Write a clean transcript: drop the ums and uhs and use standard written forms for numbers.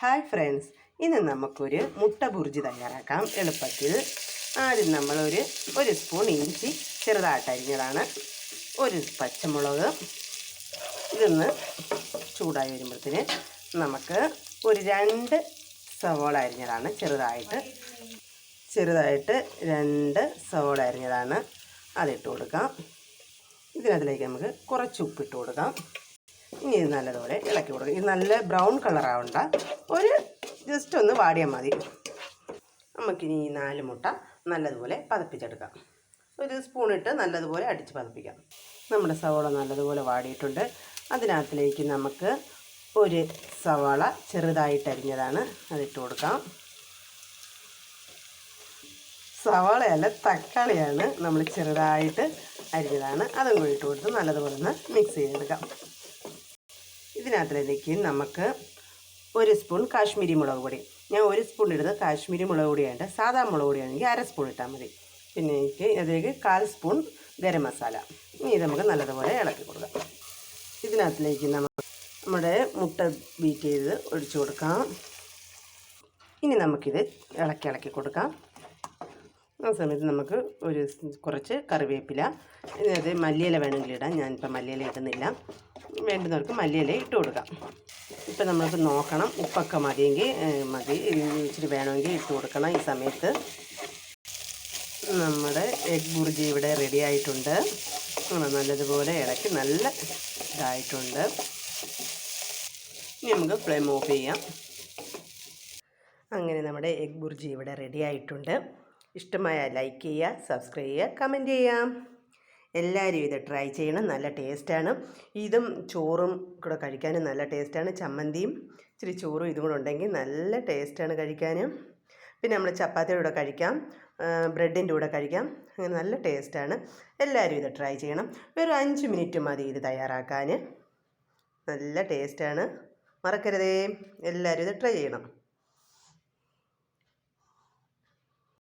Hi friends, ഇന്ന് നമുക്കൊരു മുട്ട ബുർജി തയ്യാറാക്കാം എളുപ്പത്തിൽ. ആദ്യം ഒരു സ്പൂൺ ഇഞ്ചി ചെറുതായിട്ട് അരിഞ്ഞതാണ്, ഒരു പച്ചമുളക്. ഇതൊന്ന് ചൂടായി വരുമ്പോഴത്തേന് നമുക്ക് ഒരു 2 സവോള അരിഞ്ഞതാണ്, ചെറുതായിട്ട് 2 സവോള അരിഞ്ഞതാണ്. അതിട്ട് കൊടുക്കാം. ഇതിനകത്തിലേക്ക് നമുക്ക് കുറച്ച് ഉപ്പിട്ട് കൊടുക്കാം. ഇനി ഇത് നല്ലതുപോലെ ഇളക്കി കൊടുക്കുക. ഇത് നല്ല ബ്രൗൺ കളറാവണ്ട, ജസ്റ്റ് ഒന്ന് വാടിയാൽ മതി. നമുക്കിനി ഈ 4 മുട്ട നല്ലതുപോലെ പതപ്പിച്ചെടുക്കാം. ഒരു സ്പൂണിട്ട് നല്ലതുപോലെ അടിച്ച് പതപ്പിക്കാം. നമ്മുടെ സവാള നല്ലതുപോലെ വാടിയിട്ടുണ്ട്. അതിനകത്തിലേക്ക് നമുക്ക് ഒരു സവാള ചെറുതായിട്ട് അരിഞ്ഞതാണ്, അതിട്ട് കൊടുക്കാം. സവാളയല്ല, തക്കാളിയാണ് നമ്മൾ ചെറുതായിട്ട് അരിഞ്ഞതാണ്. അതും കൂടി ഇട്ട് കൊടുത്ത് നല്ലതുപോലെ ഒന്ന് മിക്സ് ചെയ്തെടുക്കാം. ഇതിനകത്തിലേക്ക് നമുക്ക് ഒരു സ്പൂൺ കാശ്മീരി മുളക് പൊടി. ഞാൻ ഒരു സ്പൂൺ ഇടുന്നത് കാശ്മീരി മുളക് പൊടിയായിട്ട്, സാധാ മുളക് പൊടിയാണെങ്കിൽ 1/2 സ്പൂൺ ഇട്ടാൽ മതി. പിന്നെ അതിലേക്ക് 1/4 സ്പൂൺ ഗരം മസാല. ഇനി ഇത് നമുക്ക് നല്ലതുപോലെ ഇളക്കി കൊടുക്കാം. ഇതിനകത്തിലേക്ക് നമ്മുടെ മുട്ട ബീറ്റ് ചെയ്ത് ഒഴിച്ചു കൊടുക്കാം. ഇനി നമുക്കിത് ഇളക്കി കൊടുക്കാം. ആ സമയത്ത് നമുക്ക് കുറച്ച് കറിവേപ്പില, ഇത് മല്ലിയില വേണമെങ്കിൽ ഇടാം. ഞാനിപ്പോൾ മല്ലിയില ഇടുന്നില്ല. വേണ്ടുന്നവർക്ക് മല്ലിയില ഇട്ട് കൊടുക്കാം. ഇപ്പം നമ്മൾക്ക് നോക്കണം, ഉപ്പൊക്കെ മതി. ഇച്ചിരി വേണമെങ്കിൽ ഇട്ട് കൊടുക്കണം. ഈ സമയത്ത് നമ്മുടെ എഗ് ബുർജി ഇവിടെ റെഡി ആയിട്ടുണ്ട്. നല്ലതുപോലെ ഇളക്കി നല്ല ഇതായിട്ടുണ്ട്. ഇനി നമുക്ക് ഫ്ലെയിം ഓഫ് ചെയ്യാം. അങ്ങനെ നമ്മുടെ എഗ് ബുർജി ഇവിടെ റെഡി ആയിട്ടുണ്ട്. ഇഷ്ടമായാൽ ലൈക്ക് ചെയ്യുക, സബ്സ്ക്രൈബ് ചെയ്യുക, കമൻറ്റ് ചെയ്യാം. എല്ലാവരും ഇത് ട്രൈ ചെയ്യണം. നല്ല ടേസ്റ്റാണ്. ഇതും ചോറും കൂടെ കഴിക്കാനും നല്ല ടേസ്റ്റാണ്. ചമ്മന്തിയും ഇച്ചിരി ചോറും ഇതും കൂടെ ഉണ്ടെങ്കിൽ നല്ല ടേസ്റ്റാണ് കഴിക്കാനും. പിന്നെ നമ്മൾ ചപ്പാത്തിയുടെ കൂടെ കഴിക്കാം, ബ്രെഡിൻ്റെ കൂടെ കഴിക്കാം. അങ്ങനെ നല്ല ടേസ്റ്റാണ്. എല്ലാവരും ഇത് ട്രൈ ചെയ്യണം. വെറും 5 മിനിറ്റ് മതി ഇത് തയ്യാറാക്കാൻ. നല്ല ടേസ്റ്റാണ്. മറക്കരുതേ, എല്ലാവരും ഇത് ട്രൈ ചെയ്യണം.